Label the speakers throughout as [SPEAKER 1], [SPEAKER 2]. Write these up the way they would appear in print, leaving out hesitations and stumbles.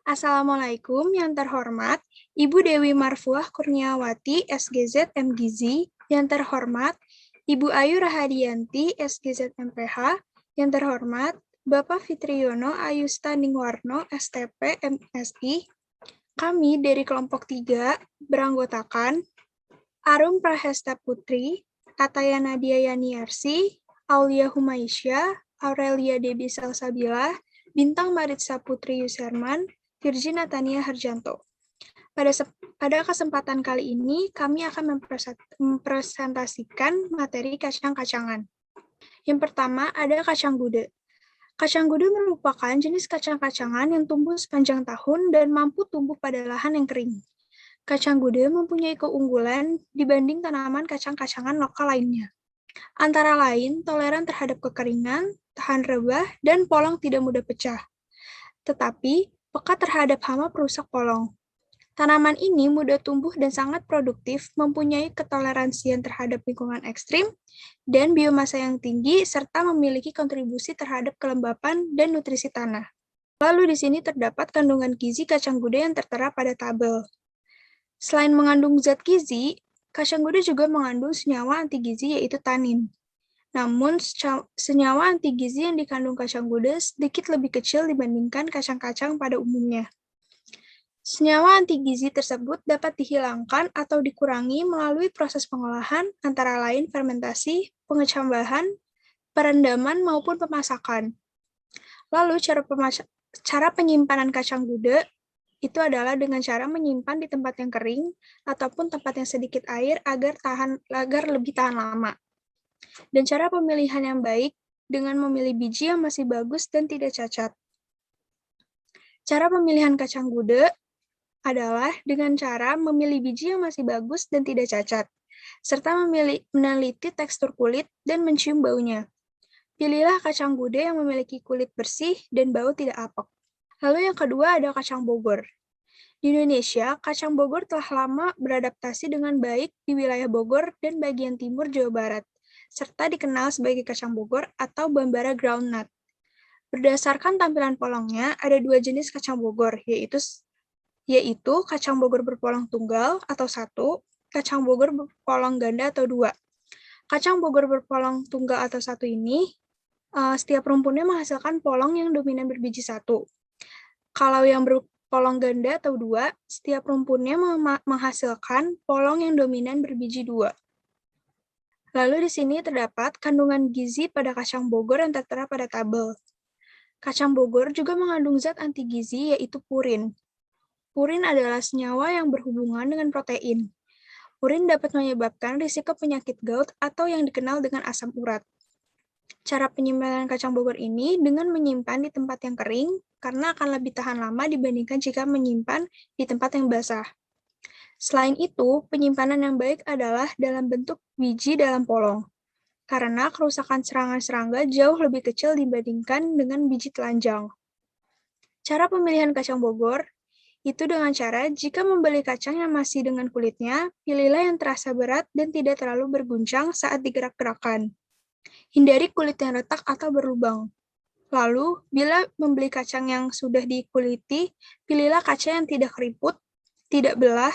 [SPEAKER 1] Assalamualaikum yang terhormat Ibu Dewi Marfuah Kurniawati, SGZ MGizi, yang terhormat Ibu Ayu Rahadianti, SGZ MPH, yang terhormat Bapak Fitriyono Ayusta Ningwarno, STP MSI. Kami dari kelompok 3 beranggotakan Arum Prahesta Putri, Ataya Nadia Yaniyarsi, Aulia Humaisya, Aurelia Debi Salsabila, Bintang Maritza Putri Yusherman, Virgi Natania Harjanto. Pada kesempatan kali ini, kami akan mempresentasikan materi kacang-kacangan. Yang pertama, ada kacang gude. Kacang gude merupakan jenis kacang-kacangan yang tumbuh sepanjang tahun dan mampu tumbuh pada lahan yang kering. Kacang gude mempunyai keunggulan dibanding tanaman kacang-kacangan lokal lainnya. Antara lain, toleran terhadap kekeringan, tahan rebah, dan polong tidak mudah pecah. Tetapi, peka terhadap hama perusak polong. Tanaman ini mudah tumbuh dan sangat produktif, mempunyai ketoleransian terhadap lingkungan ekstrim, dan biomasa yang tinggi, serta memiliki kontribusi terhadap kelembapan dan nutrisi tanah. Lalu di sini terdapat kandungan gizi kacang gude yang tertera pada tabel. Selain mengandung zat gizi, kacang gude juga mengandung senyawa anti gizi yaitu tanin. Namun, senyawa anti gizi yang dikandung kacang gude sedikit lebih kecil dibandingkan kacang-kacang pada umumnya. Senyawa anti gizi tersebut dapat dihilangkan atau dikurangi melalui proses pengolahan antara lain fermentasi, pengecambahan, perendaman maupun pemasakan. Lalu cara penyimpanan kacang gude itu adalah dengan cara menyimpan di tempat yang kering ataupun tempat yang sedikit air agar lebih tahan lama. Dan cara pemilihan yang baik dengan memilih biji yang masih bagus dan tidak cacat. Cara pemilihan kacang gude adalah dengan cara memilih biji yang masih bagus dan tidak cacat, serta meneliti tekstur kulit dan mencium baunya. Pilihlah kacang gude yang memiliki kulit bersih dan bau tidak apek. Lalu yang kedua ada kacang Bogor. Di Indonesia, kacang Bogor telah lama beradaptasi dengan baik di wilayah Bogor dan bagian timur Jawa Barat, serta dikenal sebagai kacang Bogor atau Bambara groundnut. Berdasarkan tampilan polongnya, ada dua jenis kacang Bogor, yaitu kacang Bogor berpolong tunggal atau 1, kacang Bogor berpolong ganda atau 2. Kacang Bogor berpolong tunggal atau 1 ini, setiap rumpunnya menghasilkan polong yang dominan berbiji 1. Kalau yang berpolong ganda atau 2, setiap rumpunnya menghasilkan polong yang dominan berbiji 2. Lalu di sini terdapat kandungan gizi pada kacang Bogor yang tertera pada tabel. Kacang Bogor juga mengandung zat anti gizi yaitu purin. Purin adalah senyawa yang berhubungan dengan protein. Purin dapat menyebabkan risiko penyakit gout atau yang dikenal dengan asam urat. Cara penyimpanan kacang Bogor ini dengan menyimpan di tempat yang kering karena akan lebih tahan lama dibandingkan jika menyimpan di tempat yang basah. Selain itu, penyimpanan yang baik adalah dalam bentuk biji dalam polong, karena kerusakan serangan serangga jauh lebih kecil dibandingkan dengan biji telanjang. Cara pemilihan kacang Bogor itu dengan cara jika membeli kacang yang masih dengan kulitnya, pilihlah yang terasa berat dan tidak terlalu berguncang saat digerak-gerakkan. Hindari kulit yang retak atau berlubang. Lalu, bila membeli kacang yang sudah dikuliti, pilihlah kacang yang tidak keriput, tidak belah,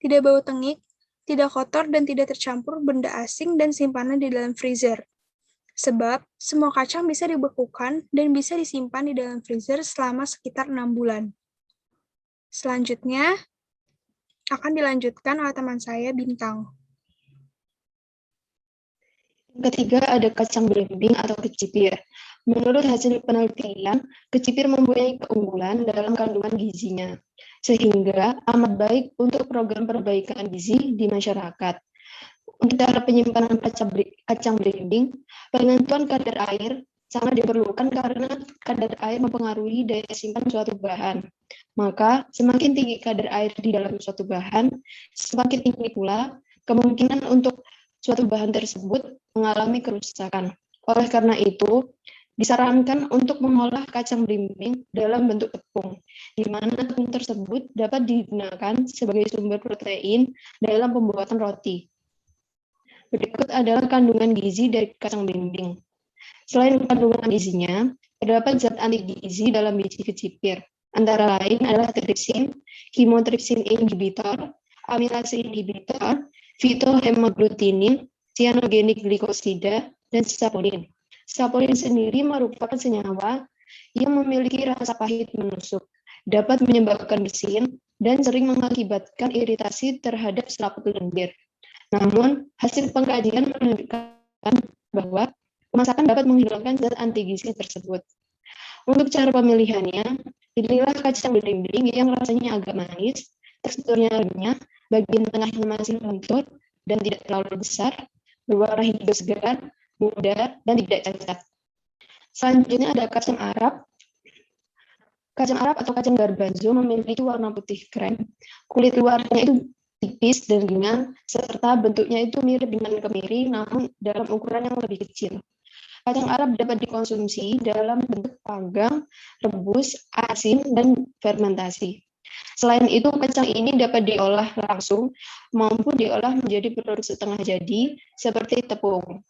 [SPEAKER 1] tidak bau tengik, tidak kotor, dan tidak tercampur benda asing dan simpanan di dalam freezer. Sebab, semua kacang bisa dibekukan dan bisa disimpan di dalam freezer selama sekitar 6 bulan. Selanjutnya, akan dilanjutkan oleh teman saya, Bintang.
[SPEAKER 2] Ketiga ada kacang belimbing atau kecipir. Menurut hasil penelitian, kecipir mempunyai keunggulan dalam kandungan gizinya, sehingga amat baik untuk program perbaikan gizi di masyarakat. Untuk cara penyimpanan kacang belimbing, penentuan kadar air sangat diperlukan karena kadar air mempengaruhi daya simpan suatu bahan. Maka, semakin tinggi kadar air di dalam suatu bahan, semakin tinggi pula kemungkinan untuk suatu bahan tersebut mengalami kerusakan. Oleh karena itu, disarankan untuk mengolah kacang belimbing dalam bentuk tepung, di mana tepung tersebut dapat digunakan sebagai sumber protein dalam pembuatan roti. Berikut adalah kandungan gizi dari kacang belimbing. Selain kandungan gizinya, terdapat zat anti gizi dalam biji kecipir. Antara lain adalah tripsin, chymotrypsin inhibitor, amilase inhibitor, phytohemagglutinin, cyanogenik glikosida, dan saponin. Saponin sendiri merupakan senyawa yang memiliki rasa pahit menusuk, dapat menyebabkan bersin, dan sering mengakibatkan iritasi terhadap selaput lendir. Namun, hasil pengkajian menunjukkan bahwa pemasakan dapat menghilangkan zat anti gizi tersebut. Untuk cara pemilihannya, pilihlah kacang belimbing yang rasanya agak manis, teksturnya renyah, bagian tengahnya masih lentur, dan tidak terlalu besar, berwarna hijau segar, muda, dan tidak cacat. Selanjutnya ada kacang Arab. Kacang Arab atau kacang garbanzo memiliki warna putih krem. Kulit luarnya itu tipis dan ringan, serta bentuknya itu mirip dengan kemiri, namun dalam ukuran yang lebih kecil. Kacang Arab dapat dikonsumsi dalam bentuk panggang, rebus, asin, dan fermentasi. Selain itu, kacang ini dapat diolah langsung maupun diolah menjadi produk setengah jadi seperti tepung.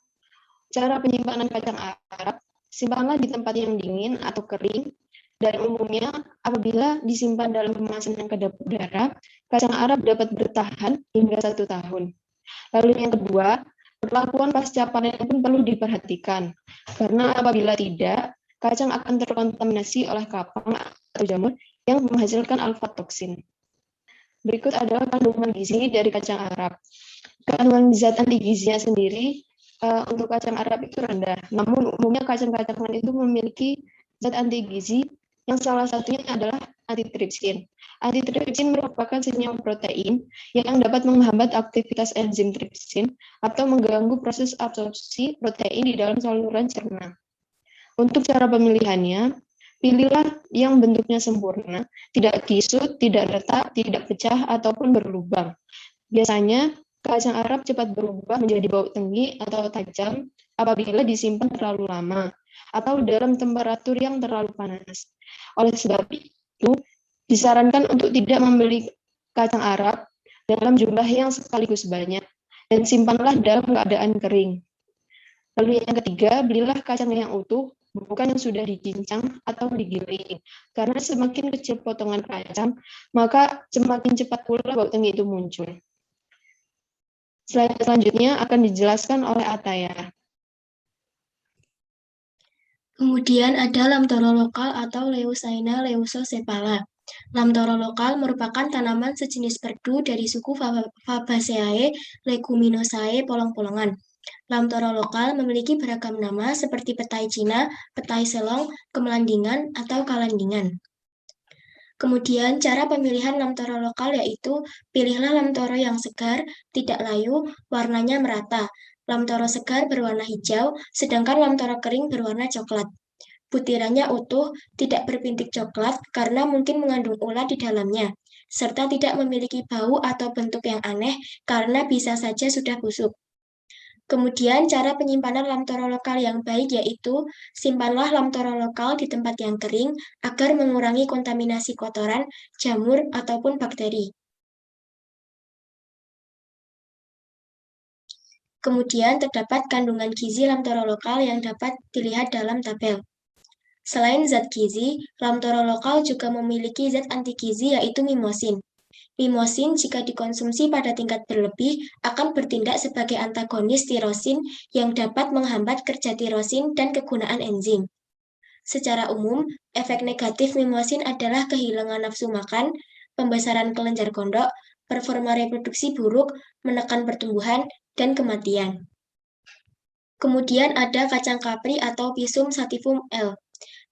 [SPEAKER 2] Cara penyimpanan kacang Arab, simpanlah di tempat yang dingin atau kering, dan umumnya apabila disimpan dalam kemasan yang kedap udara, kacang Arab dapat bertahan hingga 1 tahun. Lalu yang kedua, perlakuan pasca panen pun perlu diperhatikan, karena apabila tidak, kacang akan terkontaminasi oleh kapang atau jamur yang menghasilkan alfa-toksin. Berikut adalah kandungan gizi dari kacang Arab. Kandungan zat anti gizinya sendiri untuk kacang Arab itu rendah, namun umumnya kacang-kacangan itu memiliki zat anti gizi yang salah satunya adalah antitripsin. Antitripsin merupakan senyawa protein yang dapat menghambat aktivitas enzim tripsin atau mengganggu proses absorpsi protein di dalam saluran cerna. Untuk cara pemilihannya, pilihlah yang bentuknya sempurna, tidak kisut, tidak retak, tidak pecah, ataupun berlubang. Biasanya, kacang Arab cepat berubah menjadi bau tinggi atau tajam apabila disimpan terlalu lama atau dalam temperatur yang terlalu panas. Oleh sebab itu, disarankan untuk tidak membeli kacang Arab dalam jumlah yang sekaligus banyak dan simpanlah dalam keadaan kering. Lalu yang ketiga, belilah kacang yang utuh, bukan yang sudah dicincang atau digiling. Karena semakin kecil potongan kacang, maka semakin cepat pula bau tinggi itu muncul. Slide selanjutnya akan dijelaskan oleh Ataya.
[SPEAKER 3] Kemudian ada lamtoro lokal atau Leucaena leucocephala. Lamtoro lokal merupakan tanaman sejenis perdu dari suku Fabaceae leguminosae polong-polongan. Lamtoro lokal memiliki beragam nama seperti petai Cina, petai selong, kemelandingan, atau kalandingan. Kemudian cara pemilihan lamtoro lokal yaitu pilihlah lamtoro yang segar, tidak layu, warnanya merata. Lamtoro segar berwarna hijau, sedangkan lamtoro kering berwarna coklat. Butirannya utuh, tidak berbintik coklat karena mungkin mengandung ulat di dalamnya, serta tidak memiliki bau atau bentuk yang aneh karena bisa saja sudah busuk. Kemudian cara penyimpanan lamtoro lokal yang baik yaitu simpanlah lamtoro lokal di tempat yang kering agar mengurangi kontaminasi kotoran, jamur, ataupun bakteri. Kemudian terdapat kandungan gizi lamtoro lokal yang dapat dilihat dalam tabel. Selain zat gizi, lamtoro lokal juga memiliki zat anti gizi yaitu mimosin. Mimosin jika dikonsumsi pada tingkat berlebih akan bertindak sebagai antagonis tirosin yang dapat menghambat kerja tirosin dan kegunaan enzim. Secara umum, efek negatif mimosin adalah kehilangan nafsu makan, pembesaran kelenjar gondok, performa reproduksi buruk, menekan pertumbuhan, dan kematian. Kemudian ada kacang kapri atau Pisum sativum L.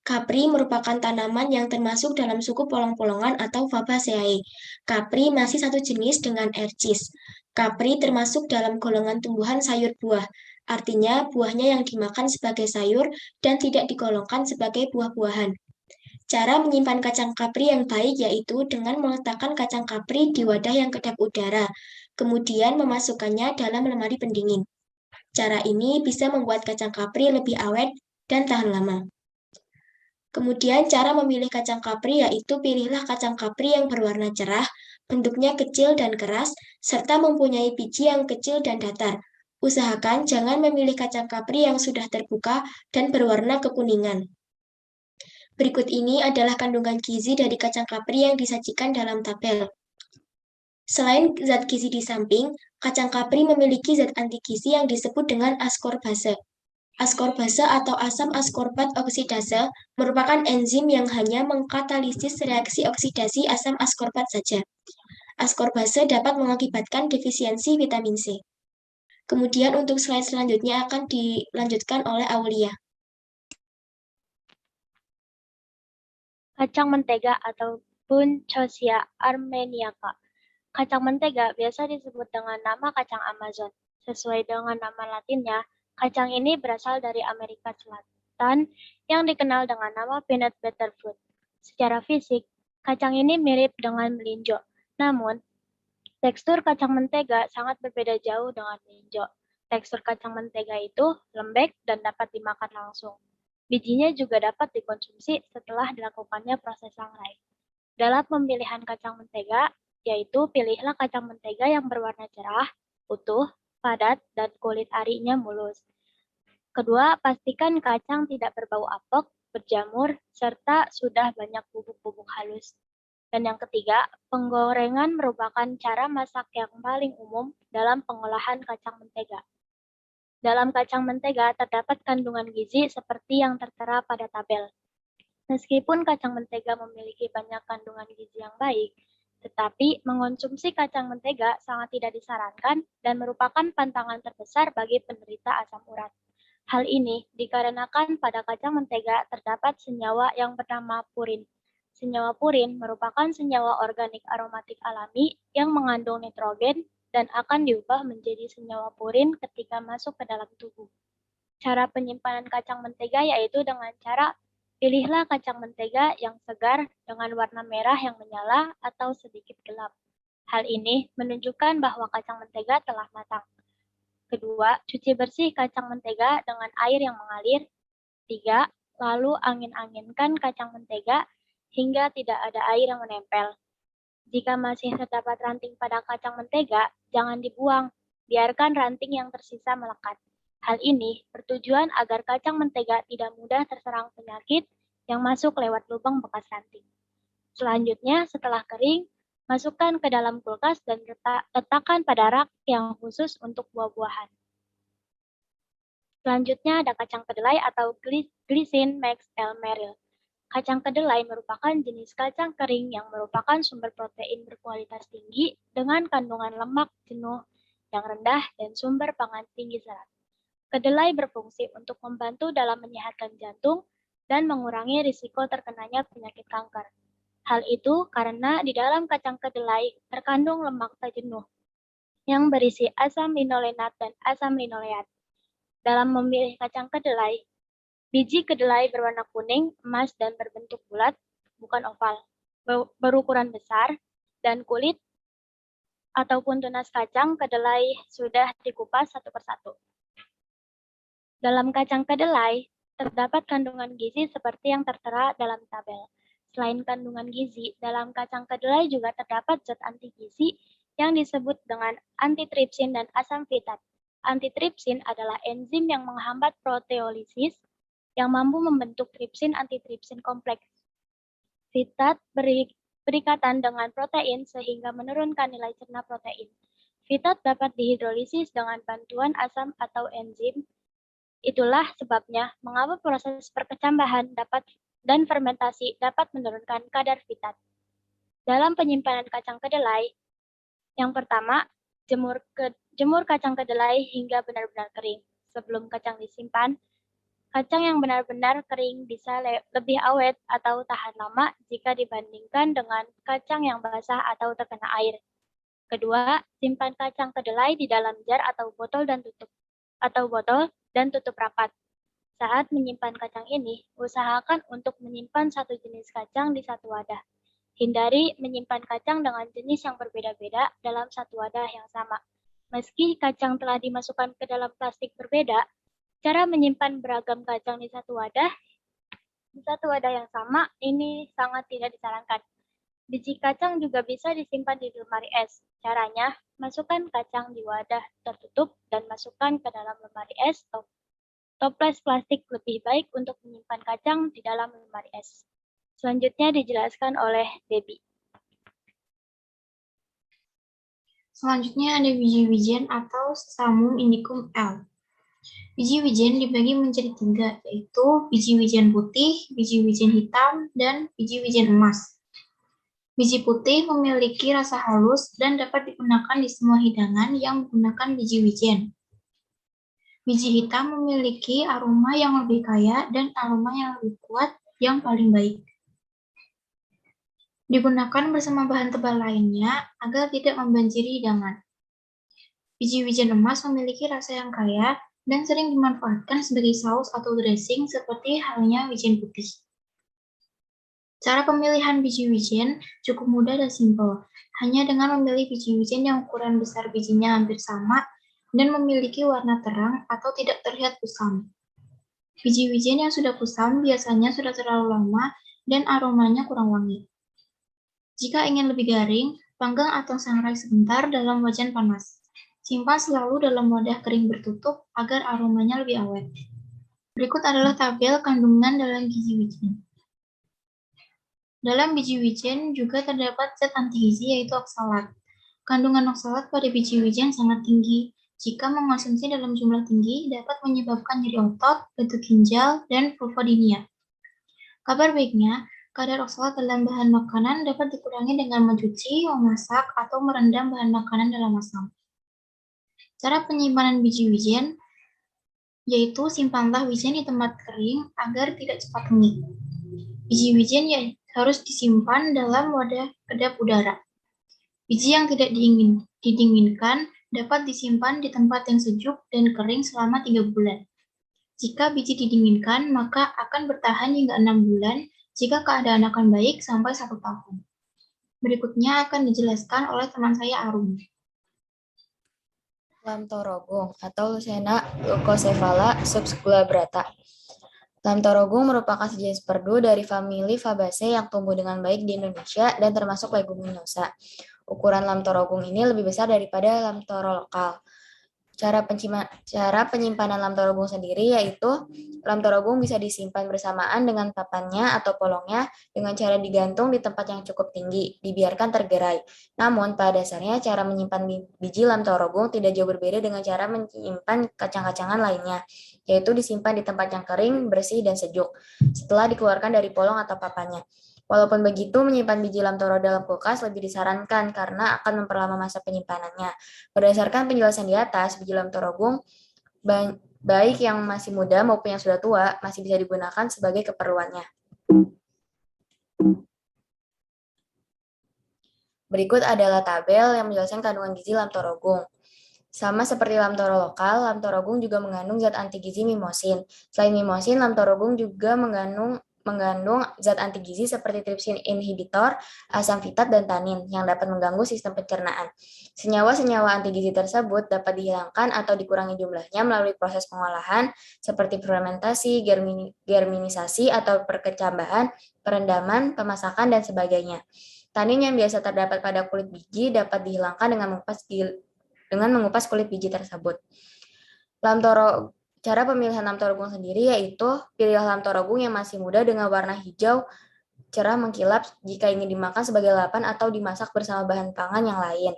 [SPEAKER 3] Kapri merupakan tanaman yang termasuk dalam suku polong-polongan atau Fabaceae. Kapri masih satu jenis dengan ercis. Kapri termasuk dalam golongan tumbuhan sayur buah. Artinya, buahnya yang dimakan sebagai sayur dan tidak digolongkan sebagai buah-buahan. Cara menyimpan kacang kapri yang baik yaitu dengan meletakkan kacang kapri di wadah yang kedap udara, kemudian memasukkannya dalam lemari pendingin. Cara ini bisa membuat kacang kapri lebih awet dan tahan lama. Kemudian cara memilih kacang kapri yaitu pilihlah kacang kapri yang berwarna cerah, bentuknya kecil dan keras, serta mempunyai biji yang kecil dan datar. Usahakan jangan memilih kacang kapri yang sudah terbuka dan berwarna kekuningan. Berikut ini adalah kandungan gizi dari kacang kapri yang disajikan dalam tabel. Selain zat gizi di samping, kacang kapri memiliki zat anti gizi yang disebut dengan askorbase. Askorbase atau asam askorbat oksidase merupakan enzim yang hanya mengkatalisis reaksi oksidasi asam askorbat saja. Askorbase dapat mengakibatkan defisiensi vitamin C. Kemudian untuk slide selanjutnya akan dilanjutkan oleh Aulia.
[SPEAKER 4] Kacang mentega ataupun Chosia armeniaca. Kacang mentega biasa disebut dengan nama kacang Amazon. Sesuai dengan nama latinnya, kacang ini berasal dari Amerika Selatan yang dikenal dengan nama peanut butter fruit. Secara fisik, kacang ini mirip dengan melinjo. Namun, tekstur kacang mentega sangat berbeda jauh dengan melinjo. Tekstur kacang mentega itu lembek dan dapat dimakan langsung. Bijinya juga dapat dikonsumsi setelah dilakukannya proses sangrai. Dalam pemilihan kacang mentega, yaitu pilihlah kacang mentega yang berwarna cerah, utuh, padat, dan kulit arinya mulus. Kedua, pastikan kacang tidak berbau apek, berjamur, serta sudah banyak bubuk-bubuk halus. Dan yang ketiga, penggorengan merupakan cara masak yang paling umum dalam pengolahan kacang mentega. Dalam kacang mentega terdapat kandungan gizi seperti yang tertera pada tabel. Meskipun kacang mentega memiliki banyak kandungan gizi yang baik, tetapi mengonsumsi kacang mentega sangat tidak disarankan dan merupakan pantangan terbesar bagi penderita asam urat. Hal ini dikarenakan pada kacang mentega terdapat senyawa yang bernama purin. Senyawa purin merupakan senyawa organik aromatik alami yang mengandung nitrogen dan akan diubah menjadi senyawa purin ketika masuk ke dalam tubuh. Cara penyimpanan kacang mentega yaitu dengan cara pilihlah kacang mentega yang segar dengan warna merah yang menyala atau sedikit gelap. Hal ini menunjukkan bahwa kacang mentega telah matang. Kedua, cuci bersih kacang mentega dengan air yang mengalir. Tiga, lalu angin-anginkan kacang mentega hingga tidak ada air yang menempel. Jika masih terdapat ranting pada kacang mentega, jangan dibuang, biarkan ranting yang tersisa melekat. Hal ini bertujuan agar kacang mentega tidak mudah terserang penyakit yang masuk lewat lubang bekas ranting. Selanjutnya, setelah kering, masukkan ke dalam kulkas dan letakkan pada rak yang khusus untuk buah-buahan. Selanjutnya ada kacang kedelai atau Glycine Max L. Merrill. Kacang kedelai merupakan jenis kacang kering yang merupakan sumber protein berkualitas tinggi dengan kandungan lemak jenuh yang rendah dan sumber pangan tinggi serat. Kedelai berfungsi untuk membantu dalam menyehatkan jantung dan mengurangi risiko terkenanya penyakit kanker. Hal itu karena di dalam kacang kedelai terkandung lemak tak jenuh yang berisi asam linolenat dan asam linoleat. Dalam memilih kacang kedelai, biji kedelai berwarna kuning, emas, dan berbentuk bulat, bukan oval, berukuran besar, dan kulit ataupun tunas kacang kedelai sudah dikupas satu persatu. Dalam kacang kedelai, terdapat kandungan gizi seperti yang tertera dalam tabel. Selain kandungan gizi, dalam kacang kedelai juga terdapat zat anti gizi yang disebut dengan antitripsin dan asam fitat. Antitripsin adalah enzim yang menghambat proteolisis yang mampu membentuk tripsin antitripsin kompleks. Fitat berikatan dengan protein sehingga menurunkan nilai cerna protein. Fitat dapat dihidrolisis dengan bantuan asam atau enzim. Itulah sebabnya mengapa proses perkecambahan dan fermentasi dapat menurunkan kadar fitat. Dalam penyimpanan kacang kedelai, yang pertama, jemur kacang kedelai hingga benar-benar kering. Sebelum kacang disimpan, kacang yang benar-benar kering bisa lebih awet atau tahan lama jika dibandingkan dengan kacang yang basah atau terkena air. Kedua, simpan kacang kedelai di dalam jar atau botol dan tutup rapat. Saat menyimpan kacang ini, usahakan untuk menyimpan satu jenis kacang di satu wadah. Hindari menyimpan kacang dengan jenis yang berbeda-beda dalam satu wadah yang sama. Meski kacang telah dimasukkan ke dalam plastik berbeda, cara menyimpan beragam kacang di satu wadah yang sama ini sangat tidak disarankan. Biji kacang juga bisa disimpan di lemari es. Caranya, masukkan kacang di wadah tertutup dan masukkan ke dalam lemari es Toples plastik lebih baik untuk menyimpan kacang di dalam lemari es. Selanjutnya dijelaskan oleh Debbie.
[SPEAKER 5] Selanjutnya ada biji-wijen atau Samum indicum L. Biji-wijen dibagi menjadi 3, yaitu biji wijen putih, biji wijen hitam, dan biji wijen emas. Biji putih memiliki rasa halus dan dapat digunakan di semua hidangan yang menggunakan biji wijen. Biji hitam memiliki aroma yang lebih kaya dan aroma yang lebih kuat yang paling baik. Digunakan bersama bahan tebal lainnya agar tidak membanjiri hidangan. Biji wijen emas memiliki rasa yang kaya dan sering dimanfaatkan sebagai saus atau dressing seperti halnya wijen putih. Cara pemilihan biji wijen cukup mudah dan simpel, hanya dengan memilih biji wijen yang ukuran besar bijinya hampir sama dan memiliki warna terang atau tidak terlihat kusam. Biji wijen yang sudah kusam biasanya sudah terlalu lama dan aromanya kurang wangi. Jika ingin lebih garing, panggang atau sangrai sebentar dalam wajan panas. Simpan selalu dalam wadah kering bertutup agar aromanya lebih awet. Berikut adalah tabel kandungan dalam biji wijen. Dalam biji wijen juga terdapat zat antigizi yaitu oksalat. Kandungan oksalat pada biji wijen sangat tinggi. Jika mengonsumsi dalam jumlah tinggi, dapat menyebabkan nyeri otot, batu ginjal, dan vulvodynia. Kabar baiknya, kadar oksalat dalam bahan makanan dapat dikurangi dengan mencuci, memasak, atau merendam bahan makanan dalam asam. Cara penyimpanan biji wijen, yaitu simpanlah wijen di tempat kering agar tidak cepat hengit. Biji wijen harus disimpan dalam wadah kedap udara. Biji yang tidak didinginkan dapat disimpan di tempat yang sejuk dan kering selama 3 bulan. Jika biji didinginkan, maka akan bertahan hingga 6 bulan jika keadaan akan baik sampai 1 tahun. Berikutnya akan dijelaskan oleh teman saya Arum.
[SPEAKER 6] Lamtorogung atau Lucena leucocephala subsculabrata. Lamtorogung merupakan sejenis perdu dari famili Fabaceae yang tumbuh dengan baik di Indonesia dan termasuk leguminosa. Ukuran Lamtorogung ini lebih besar daripada Lamtoro lokal. Cara penyimpanan Lamtorogung sendiri yaitu Lamtorogung bisa disimpan bersamaan dengan papannya atau polongnya dengan cara digantung di tempat yang cukup tinggi, dibiarkan tergerai. Namun, pada dasarnya cara menyimpan biji Lamtorogung tidak jauh berbeda dengan cara menyimpan kacang-kacangan lainnya, yaitu disimpan di tempat yang kering, bersih, dan sejuk, setelah dikeluarkan dari polong atau papannya. Walaupun begitu, menyimpan biji lamtoro dalam kulkas lebih disarankan karena akan memperlama masa penyimpanannya. Berdasarkan penjelasan di atas, biji lamtorogung baik yang masih muda maupun yang sudah tua masih bisa digunakan sebagai keperluannya. Berikut adalah tabel yang menjelaskan kandungan gizi lamtorogung. Sama seperti lamtoro lokal, lamtorogung juga mengandung zat antigizi mimosin. Selain mimosin, lamtorogung juga mengandung zat antigizi seperti tripsin inhibitor, asam fitat, dan tanin yang dapat mengganggu sistem pencernaan. Senyawa-senyawa antigizi tersebut dapat dihilangkan atau dikurangi jumlahnya melalui proses pengolahan seperti fermentasi, germinisasi, atau perkecambahan, perendaman, pemasakan, dan sebagainya. Tanin yang biasa terdapat pada kulit biji dapat dihilangkan dengan mengupas kulit biji tersebut. Cara pemilihan lamtorogung sendiri yaitu pilihlah lamtorogung yang masih muda dengan warna hijau cerah mengkilap jika ingin dimakan sebagai lalapan atau dimasak bersama bahan pangan yang lain.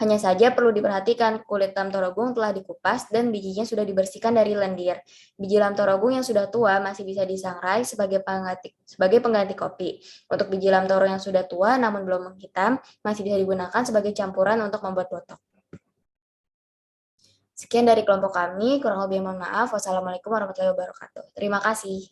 [SPEAKER 6] Hanya saja perlu diperhatikan kulit lamtorogung telah dikupas dan bijinya sudah dibersihkan dari lendir. Biji lamtorogung yang sudah tua masih bisa disangrai sebagai pengganti kopi. Untuk biji lamtoro yang sudah tua namun belum menghitam masih bisa digunakan sebagai campuran untuk membuat botok. Sekian dari kelompok kami, kurang lebih mohon maaf. Wassalamualaikum warahmatullahi wabarakatuh. Terima kasih.